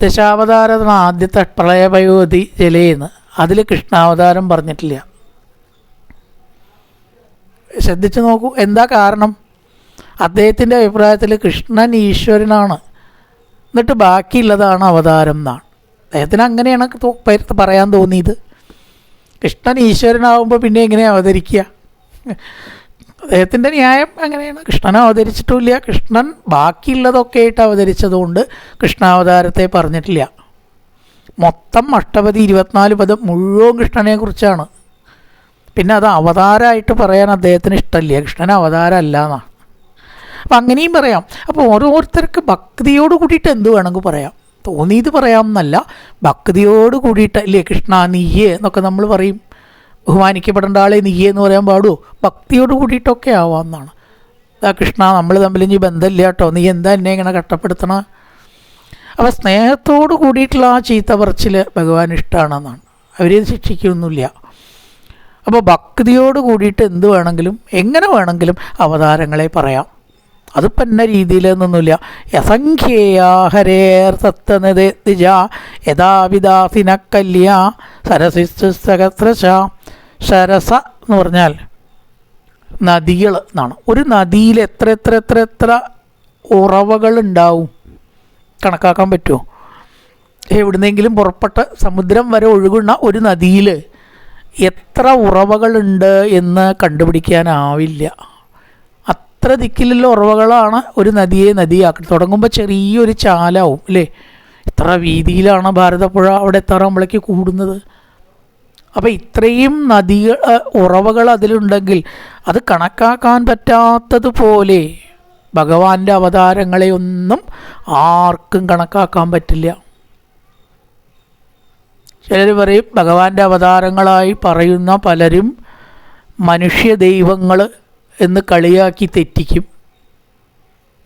ദശാവതാരമാണ് ആദ്യത്തെ പ്രളയപയോധി ജലേന്ന്. അതിൽ കൃഷ്ണാവതാരം പറഞ്ഞിട്ടില്ല. ശ്രദ്ധിച്ചു നോക്കൂ. എന്താ കാരണം? അദ്ദേഹത്തിൻ്റെ അഭിപ്രായത്തിൽ കൃഷ്ണൻ ഈശ്വരനാണ്, എന്നിട്ട് ബാക്കിയുള്ളതാണ് അവതാരം എന്നാണ്. അദ്ദേഹത്തിന് അങ്ങനെയാണ് പറയാൻ തോന്നിയത്. കൃഷ്ണൻ ഈശ്വരനാവുമ്പോൾ പിന്നെ എങ്ങനെയാണ് അവതരിക്കുക? അദ്ദേഹത്തിൻ്റെ ന്യായം അങ്ങനെയാണ്. കൃഷ്ണനെ അവതരിച്ചിട്ടുമില്ല. കൃഷ്ണൻ ബാക്കിയുള്ളതൊക്കെ ആയിട്ട് അവതരിച്ചതുകൊണ്ട് കൃഷ്ണാവതാരത്തെ പറഞ്ഞിട്ടില്ല. മൊത്തം അഷ്ടപതി 24 പദം മുഴുവൻ കൃഷ്ണനെക്കുറിച്ചാണ്. പിന്നെ അത് അവതാരമായിട്ട് പറയാൻ അദ്ദേഹത്തിന് ഇഷ്ടമില്ല. കൃഷ്ണൻ അവതാരം അല്ല എന്നാണ്. അപ്പം അങ്ങനെയും പറയാം. അപ്പോൾ ഓരോരുത്തർക്ക് ഭക്തിയോട് കൂടിയിട്ട് എന്ത് വേണമെങ്കിൽ പറയാം. തോന്നിയത് പറയാം എന്നല്ല, ഭക്തിയോട് കൂടിയിട്ട് അല്ലേ കൃഷ്ണ നീയേ എന്നൊക്കെ നമ്മൾ പറയും. ബഹുമാനിക്കപ്പെടേണ്ട ആളെ നീയേ എന്ന് പറയാൻ പാടുമോ? ഭക്തിയോട് കൂടിയിട്ടൊക്കെ ആവാമെന്നാണ്. കൃഷ്ണ നമ്മൾ തമ്മിൽ ഇനി ബന്ധമില്ല കേട്ടോ, നീ എന്താ എന്നെ ഇങ്ങനെ കഷ്ടപ്പെടുത്തണ? അപ്പോൾ സ്നേഹത്തോട് കൂടിയിട്ടുള്ള ആ ചീത്ത പറച്ചിൽ ഭഗവാൻ ഇഷ്ടമാണെന്നാണ്. അവരത് ശിക്ഷിക്കൊന്നുമില്ല. അപ്പോൾ ഭക്തിയോട് കൂടിയിട്ട് എന്ത് വേണമെങ്കിലും എങ്ങനെ വേണമെങ്കിലും അവതാരങ്ങളെ പറയാം. അതിപ്പോൾ എന്ന രീതിയിലെന്നൊന്നുമില്ല. യസംഖ്യേയാഹരേർ സത്തനിജ യഥാവിദാസിന കല്യ സരസിസ്സഹസ്രശ. സരസ എന്ന് പറഞ്ഞാൽ നദികൾ എന്നാണ്. ഒരു നദിയിൽ എത്ര എത്ര എത്ര എത്ര ഉറവകളുണ്ടാവും കണക്കാക്കാൻ പറ്റുമോ? എവിടുന്നെങ്കിലും പുറപ്പെട്ട സമുദ്രം വരെ ഒഴുകുന്ന ഒരു നദിയിൽ എത്ര ഉറവകളുണ്ട് എന്ന് കണ്ടുപിടിക്കാനാവില്ല. അത്ര ദിക്കിലുള്ള ഉറവകളാണ് ഒരു നദിയെ നദിയാക്കുന്നത്. തുടങ്ങുമ്പോൾ ചെറിയൊരു ചാലാവും അല്ലേ? ഇത്ര വീതിയിലാണ് ഭാരതപ്പുഴ അവിടെ എത്താറാകുമ്പോഴേക്ക് കൂടുന്നത്. അപ്പോൾ ഇത്രയും നദികൾ ഉറവകൾ അതിലുണ്ടെങ്കിൽ അത് കണക്കാക്കാൻ പറ്റാത്തതുപോലെ ഭഗവാന്റെ അവതാരങ്ങളെ ഒന്നും ആർക്കും കണക്കാക്കാൻ പറ്റില്ല. ചിലർ പറയും ഭഗവാന്റെ അവതാരങ്ങളായി പറയുന്ന പലരും മനുഷ്യ ദൈവങ്ങൾ എന്ന് കളിയാക്കി തെറ്റിക്കും.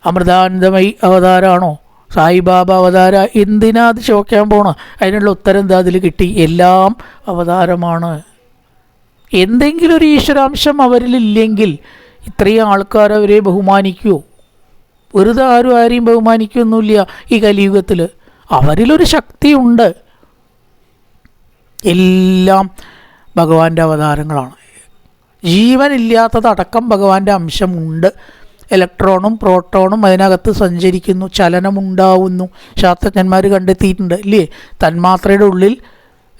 അമൃതാനന്ദമയി അവതാരമാണോ? സായിബാബ അവതാര? എന്തിനാ അത് ചോദിക്കാൻ പോണോ? അതിനുള്ള ഉത്തരം എന്താ അതിൽ കിട്ടി? എല്ലാം അവതാരമാണ്. എന്തെങ്കിലും ഒരു ഈശ്വരാംശം അവരിലില്ലെങ്കിൽ ഇത്രയും ആൾക്കാർ അവരെ ബഹുമാനിക്കുമോ? വെറുതെ ആരെയും ബഹുമാനിക്കുകയൊന്നുമില്ല ഈ കലിയുഗത്തിൽ. അവരിലൊരു ശക്തിയുണ്ട്. എല്ലാം ഭഗവാന്റെ അവതാരങ്ങളാണ്. ജീവനില്ലാത്തതടക്കം ഭഗവാന്റെ അംശമുണ്ട്. ഇലക്ട്രോണും പ്രോട്ടോണും അതിനകത്ത് സഞ്ചരിക്കുന്നു, ചലനമുണ്ടാവുന്നു. ശാസ്ത്രജ്ഞന്മാർ കണ്ടെത്തിയിട്ടുണ്ട് ഇല്ലേ? തന്മാത്രയുടെ ഉള്ളിൽ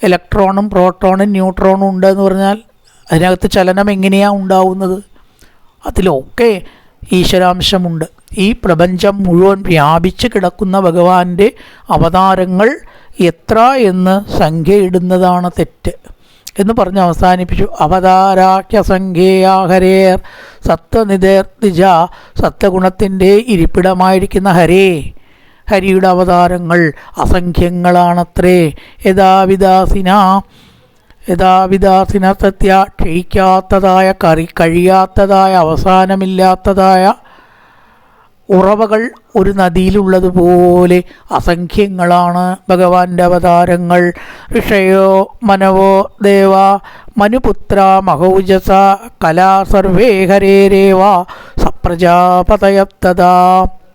ഇലക്ട്രോണും പ്രോട്ടോണും ന്യൂട്രോണും ഉണ്ടെന്ന് പറഞ്ഞാൽ അതിനകത്ത് ചലനം എങ്ങനെയാണ് ഉണ്ടാവുന്നത്? അതിലൊക്കെ ഈശ്വരാംശമുണ്ട്. ഈ പ്രപഞ്ചം മുഴുവൻ വ്യാപിച്ച് കിടക്കുന്ന ഭഗവാന്റെ അവതാരങ്ങൾ എത്ര എന്ന് സംഖ്യയിടുന്നതാണ് തെറ്റ് എന്ന് പറഞ്ഞ് അവസാനിപ്പിച്ചു. അവതാരാഖ്യസംഖ്യേയാഹരേർ സത്വനിധേർദിജ. സത്വഗുണത്തിൻ്റെ ഇരിപ്പിടമായിരിക്കുന്ന ഹരേ, ഹരിയുടെ അവതാരങ്ങൾ അസംഖ്യങ്ങളാണത്രേ. യഥാവിദാസിന സത്യ. ക്ഷയിക്കാത്തതായ കഴിയാത്തതായ അവസാനമില്ലാത്തതായ ഉറവകൾ ഒരു നദിയിലുള്ളതുപോലെ അസംഖ്യങ്ങളാണ് ഭഗവാന്റെ അവതാരങ്ങൾ. ഋഷയോ മനവോ ദേവ മനുപുത്ര മഹൗജസ കലാ സർവേ ഹരേരേവ സപ്രജാപതയത്തതാ.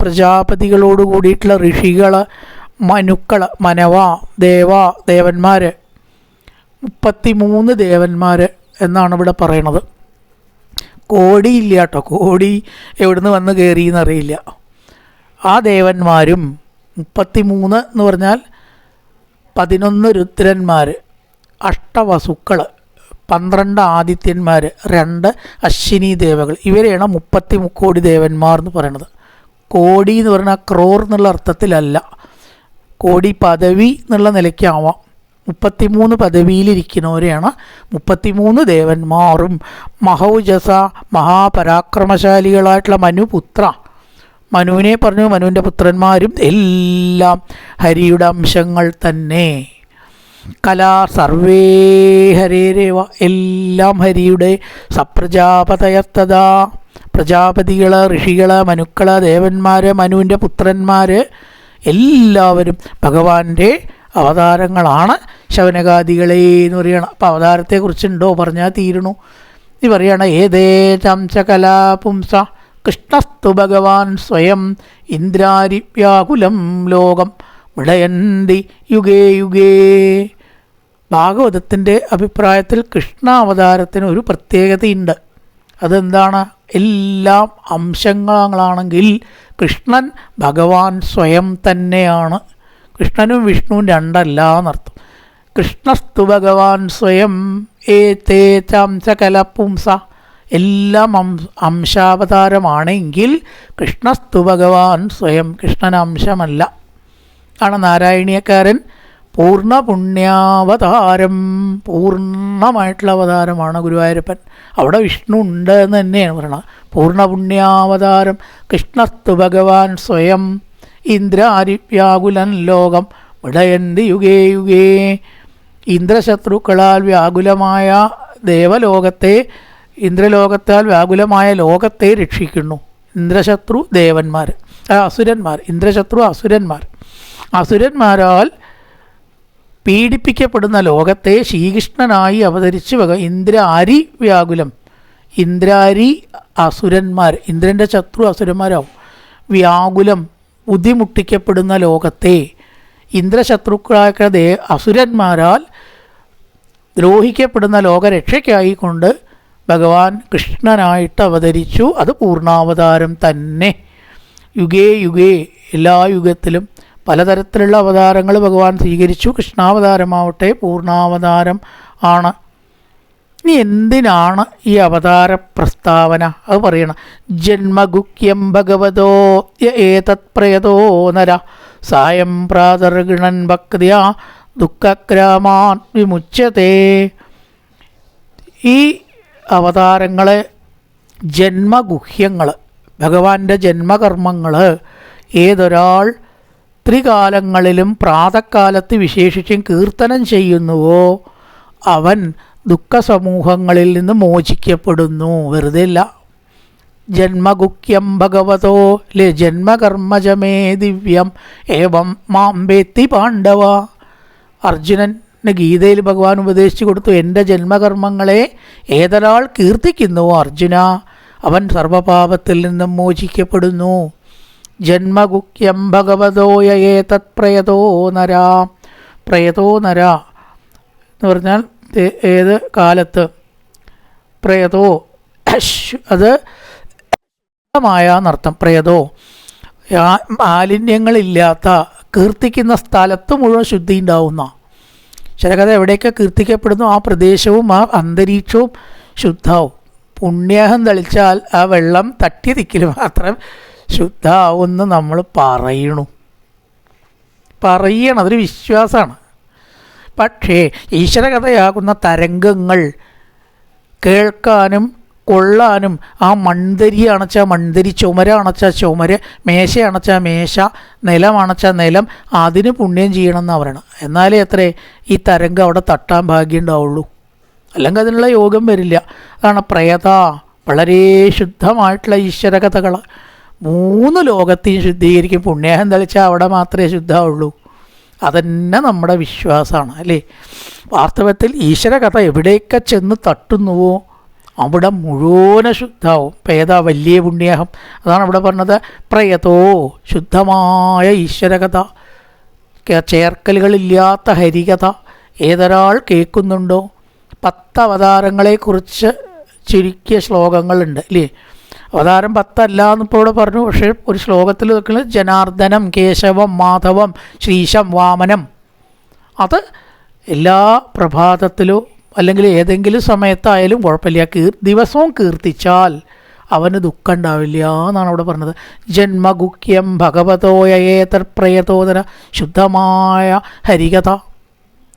പ്രജാപതികളോട് കൂടിയിട്ടുള്ള ഋഷികൾ, മനുക്കൾ, മനവ, ദേവന്മാർ, 33 ദേവന്മാർ എന്നാണ് ഇവിടെ പറയണത്. കോടിയില്ല കേട്ടോ, കോടി എവിടുന്ന് വന്ന് കയറിയെന്നറിയില്ല. ആ ദേവന്മാരും 33 എന്ന് പറഞ്ഞാൽ 11 രുദ്രന്മാർ, 8 വസുക്കൾ, 12 ആദിത്യന്മാർ, 2 അശ്വിനി ദേവകൾ. ഇവരെയാണ് 30 കോടി ദേവന്മാർ എന്ന് പറയണത്. കോടി എന്ന് പറഞ്ഞാൽ ക്രോർ എന്നുള്ള അർത്ഥത്തിലല്ല, കോടി പദവി എന്നുള്ള നിലയ്ക്കാവാം. 33 പദവിയിലിരിക്കുന്നവരെയാണ് 33 ദേവന്മാരും. മഹൗജസ, മഹാപരാക്രമശാലികളായിട്ടുള്ള മനുപുത്ര, മനുവിനെ പറഞ്ഞു, മനുവിൻ്റെ പുത്രന്മാരും എല്ലാം ഹരിയുടെ അംശങ്ങൾ തന്നെ. കലാ സർവേ ഹരേരേവ, എല്ലാം ഹരിയുടെ. സപ്രജാപതയത്തതാ, പ്രജാപതികൾ, ഋഷികൾ, മനുക്കൾ, ദേവന്മാർ, മനുവിൻ്റെ പുത്രന്മാർ എല്ലാവരും ഭഗവാന്റെ അവതാരങ്ങളാണ്. ശൗനകാദികളെ എന്ന് പറയണം. അപ്പോൾ അവതാരത്തെക്കുറിച്ചുണ്ടോ പറഞ്ഞാൽ തീരണു. ഇത് പറയണം. ഏതേചംച കലാപുംസ കൃഷ്ണസ്തു ഭഗവാൻ സ്വയം ഇന്ദ്രാരിവ്യാകുലം ലോകം വിടയന്തി യുഗേ യുഗേ. ഭാഗവതത്തിൻ്റെ അഭിപ്രായത്തിൽ കൃഷ്ണ അവതാരത്തിന് ഒരു പ്രത്യേകതയുണ്ട്. അതെന്താണ്? എല്ലാം അംശങ്ങളാണെങ്കിൽ കൃഷ്ണൻ ഭഗവാൻ സ്വയം തന്നെയാണ്. കൃഷ്ണനും വിഷ്ണുവും രണ്ടല്ല എന്നർത്ഥം. കൃഷ്ണസ്തു ഭഗവാൻ സ്വയം ഏതേ ചംസകലപുംസ, എല്ലാം അംശാവതാരമാണെങ്കിൽ കൃഷ്ണസ്തു ഭഗവാൻ സ്വയം, കൃഷ്ണൻ അംശമല്ല. ആണ് നാരായണീയക്കാരൻ പൂർണ്ണ പുണ്യാവതാരം, പൂർണ്ണമായിട്ടുള്ള അവതാരമാണ് ഗുരുവായൂരപ്പൻ. അവിടെ വിഷ്ണു ഉണ്ട് എന്ന് തന്നെയാണ് പറയുന്നത്. പൂർണ്ണ പുണ്യാവതാരം കൃഷ്ണസ്തു ഭഗവാൻ സ്വയം ഇന്ദ്രാരിവ്യാകുലൻ ലോകം വിടയന്തി യുഗേ യുഗേ. ഇന്ദ്രശത്രുക്കളാൽ വ്യാകുലമായ ദേവലോകത്തെ, ഇന്ദ്രലോകത്താൽ വ്യാകുലമായ ലോകത്തെ രക്ഷിക്കുന്നു. ഇന്ദ്രശത്രു ദേവന്മാർ, അസുരന്മാർ, ഇന്ദ്രശത്രു അസുരന്മാർ. അസുരന്മാരാൽ പീഡിപ്പിക്കപ്പെടുന്ന ലോകത്തെ ശ്രീകൃഷ്ണനായി അവതരിച്ച് ഇന്ദ്രാരി വ്യാകുലം, ഇന്ദ്രാരി അസുരന്മാർ, ഇന്ദ്രൻ്റെ ശത്രു അസുരന്മാരാവും. വ്യാകുലം ബുദ്ധിമുട്ടിക്കപ്പെടുന്ന ലോകത്തെ ഇന്ദ്രശത്രുക്കളായ അസുരന്മാരാൽ ദ്രോഹിക്കപ്പെടുന്ന ലോകരക്ഷയ്ക്കായിക്കൊണ്ട് ഭഗവാൻ കൃഷ്ണനായിട്ട് അവതരിച്ചു. അത് പൂർണ്ണാവതാരം തന്നെ. യുഗേ യുഗേ, എല്ലാ യുഗത്തിലും പലതരത്തിലുള്ള അവതാരങ്ങൾ ഭഗവാൻ സ്വീകരിച്ചു. കൃഷ്ണാവതാരമാവട്ടെ പൂർണ്ണാവതാരം ആണ്. ഇനി എന്തിനാണ് ഈ അവതാര പ്രസ്താവന? അത് പറയണം. ജന്മഗുഹ്യം ഭഗവതോ ഏതത് പ്രയതോ നര സായം പ്രാതർഗണൻ ഭക്തിയാ ദുഃഖഗ്രാമാൻ വിമുച്യതേ. ഈ അവതാരങ്ങളെ ജന്മഗുഹ്യങ്ങൾ, ഭഗവാന്റെ ജന്മകർമ്മങ്ങൾ ഏതൊരാൾ ത്രികാലങ്ങളിലും പ്രാതക്കാലത്ത് വിശേഷിച്ചും കീർത്തനം ചെയ്യുന്നുവോ അവൻ ദുഃഖസമൂഹങ്ങളിൽ നിന്ന് മോചിക്കപ്പെടുന്നു. വെറുതെ ഇല്ല. ജന്മഗുഹ്യം ഭഗവതോ ലേ ജന്മകർമ്മജമേ ദിവ്യം ഏവം മാമ്പേത്തി പാണ്ഡവ. അർജുനന് ഗീതയിൽ ഭഗവാൻ ഉപദേശിച്ചു കൊടുത്തു, എൻ്റെ ജന്മകർമ്മങ്ങളെ ഏതൊരാൾ കീർത്തിക്കുന്നുവോ അർജുന അവൻ സർവപാപത്തിൽ നിന്നും മോചിക്കപ്പെടുന്നു. ജന്മഗുഹ്യം ഭഗവതോയ ഏതത് പ്രയതോ നര. പ്രയതോ നര എന്ന് പറഞ്ഞാൽ ഏത് കാലത്ത്, പ്രയതോ അത് മായ എന്നർത്ഥം. പ്രയതോ മാലിന്യങ്ങളില്ലാത്ത കീർത്തിക്കുന്ന സ്ഥലത്ത് മുഴുവൻ ശുദ്ധി ഉണ്ടാവുന്ന. ശരകഥ എവിടെയൊക്കെ കീർത്തിക്കപ്പെടുന്നു ആ പ്രദേശവും ആ അന്തരീക്ഷവും ശുദ്ധാവും. പുണ്യാഹം തളിച്ചാൽ ആ വെള്ളം തട്ടി തിക്കിൽ മാത്രം ശുദ്ധാവുമെന്ന് നമ്മൾ പറയണം. അതൊരു വിശ്വാസമാണ്. പക്ഷേ ഈശ്വരകഥയാകുന്ന തരംഗങ്ങൾ കേൾക്കാനും കൊള്ളാനും ആ മൺതരി അണച്ചാൽ മൺതരി, ചുമര അണച്ചാൽ ചുമര്, മേശ അണച്ചാൽ മേശ, നിലം അണച്ചാൽ നിലം, അതിന് പുണ്യം ചെയ്യണമെന്നാണ് പറയണം. എന്നാലേ എത്രേ ഈ തരംഗം അവിടെ തട്ടാൻ ഭാഗ്യം ഉണ്ടാവുള്ളൂ. അല്ലെങ്കിൽ അതിനുള്ള യോഗം വരില്ല. അതാണ് പ്രയത. വളരെ ശുദ്ധമായിട്ടുള്ള ഈശ്വരകഥകൾ 3 ലോകത്തെയും ശുദ്ധീകരിക്കും. പുണ്യാഹം തളിച്ചാൽ അവിടെ മാത്രമേ ശുദ്ധമുള്ളൂ. അതന്നെ നമ്മുടെ വിശ്വാസമാണ് അല്ലേ. വാസ്തവത്തിൽ ഈശ്വരകഥ എവിടെയൊക്കെ ചെന്ന് തട്ടുന്നുവോ അവിടെ മുഴുവൻ ശുദ്ധാവും. പേതാ വലിയ പുണ്യാഹം. അതാണ് ഇവിടെ പറഞ്ഞത്. പ്രയതോ ശുദ്ധമായ ഈശ്വരകഥ, ചേർക്കലുകളില്ലാത്ത ഹരികഥ ഏതൊരാൾ കേൾക്കുന്നുണ്ടോ. 10 അവതാരങ്ങളെക്കുറിച്ച് ചുരുക്കിയ ശ്ലോകങ്ങളുണ്ട് അല്ലേ. അവതാരം 10 അല്ല എന്നിപ്പോൾ ഇവിടെ പറഞ്ഞു. പക്ഷേ ഒരു ശ്ലോകത്തിൽ നിൽക്കുന്നത് ജനാർദ്ദനം, കേശവം, മാധവം, ശ്രീശം, വാമനം. അത് എല്ലാ പ്രഭാതത്തിലോ അല്ലെങ്കിൽ ഏതെങ്കിലും സമയത്തായാലും കുഴപ്പമില്ല, ദിവസവും കീർത്തിച്ചാൽ അവന് ദുഃഖം ഉണ്ടാവില്ല എന്നാണ് അവിടെ പറഞ്ഞത്. ജന്മഗുഹ്യം ഭഗവതോയ ഏതത് പ്രയതോദന, ശുദ്ധമായ ഹരികഥ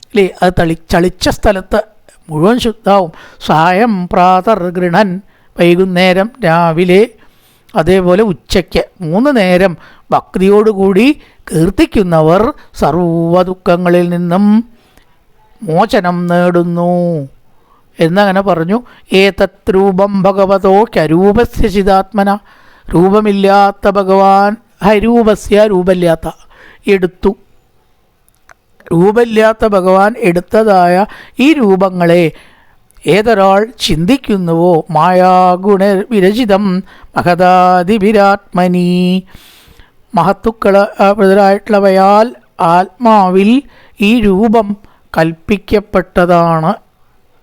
അല്ലേ. അത് ചളിച്ച സ്ഥലത്ത് മുഴുവൻ ശുദ്ധാവും. സായം പ്രാതർഗൃണൻ, വൈകുന്നേരം, രാവിലെ, അതേപോലെ ഉച്ചയ്ക്ക് 3 നേരം ഭക്തിയോടുകൂടി കീർത്തിക്കുന്നവർ സർവ്വ ദുഃഖങ്ങളിൽ നിന്നും മോചനം നേടുന്നു എന്നങ്ങനെ പറഞ്ഞു. ഏതത് രൂപം ഭഗവതോ കരൂപസ്യ ചിദാത്മന. രൂപമില്ലാത്ത ഭഗവാൻ, ഹരൂപസ്യ രൂപമില്ലാത്ത, എടുത്തു. രൂപമില്ലാത്ത ഭഗവാൻ എടുത്തതായ ഈ രൂപങ്ങളെ ഏതൊരാൾ ചിന്തിക്കുന്നുവോ മായാഗുണ വിരചിതം മഹദാദിവിരാത്മനി, മഹത്തുക്കളായിട്ടുള്ളവയാൽ ആത്മാവിൽ ഈ രൂപം കൽപ്പിക്കപ്പെട്ടതാണ്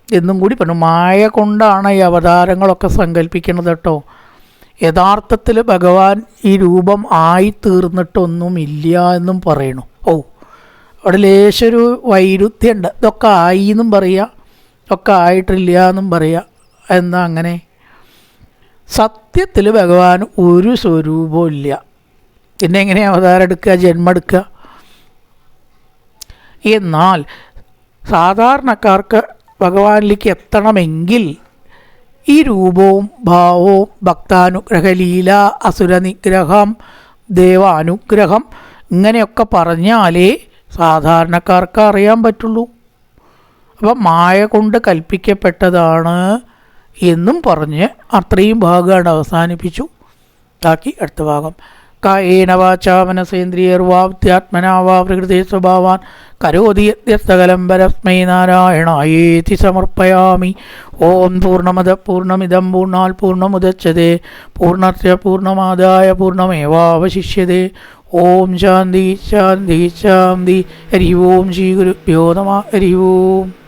എന്നും കൂടി പറഞ്ഞു. മായ കൊണ്ടാണ് ഈ അവതാരങ്ങളൊക്കെ സങ്കല്പിക്കുന്നത് കേട്ടോ. യഥാർത്ഥത്തിൽ ഭഗവാൻ ഈ രൂപം ആയിത്തീർന്നിട്ടൊന്നുമില്ല എന്നും പറയണു. അവിടെ ലേശൊരു വൈരുദ്ധ്യമുണ്ട്. ഇതൊക്കെ ആയി എന്നും പറയുക, ഇതൊക്കെ ആയിട്ടില്ല എന്നും പറയുക. എന്താ അങ്ങനെ? സത്യത്തിൽ ഭഗവാൻ ഒരു സ്വരൂപവും ഇല്ല. പിന്നെ എങ്ങനെ അവതാരം എടുക്കുക, ജന്മം എടുക്കുക? എന്നാൽ സാധാരണക്കാർക്ക് ഭഗവാനിലേക്ക് എത്തണമെങ്കിൽ ഈ രൂപവും ഭാവവും ഭക്താനുഗ്രഹ ലീല, അസുരനിഗ്രഹം, ദേവാനുഗ്രഹം ഇങ്ങനെയൊക്കെ പറഞ്ഞാലേ സാധാരണക്കാർക്ക് അറിയാൻ പറ്റുള്ളൂ. അപ്പം മായ കൊണ്ട് കൽപ്പിക്കപ്പെട്ടതാണ് എന്നും പറഞ്ഞ് അത്രയും ഭാഗമാണ് അവസാനിപ്പിച്ചു. ബാക്കി അടുത്ത ഭാഗം. കായേന വാചാ മനസേന്ദ്രിയർവാ വിദ്യാത്മനാ വാ പ്രകൃതി സ്വഭാവാൻ കരോതി യദ്യസ്തകലം പരസ്മൈ നാരായണായേതി സമർപ്പയാമി. ഓം പൂർണ്ണമദ പൂർണ്ണമിദം പൂർണ്ണാത് പൂർണ്ണമുദച്യതേ പൂർണ്ണസ്യ പൂർണ്ണമാദായ പൂർണ്ണമേവാവശിഷ്യതേ. ഓം ശാന്തി ശാന്തി ശാന്തി. ഹരി ഓം ശ്രീ ഗുരുഭ്യോ നമഃ. ഹരി ഓം.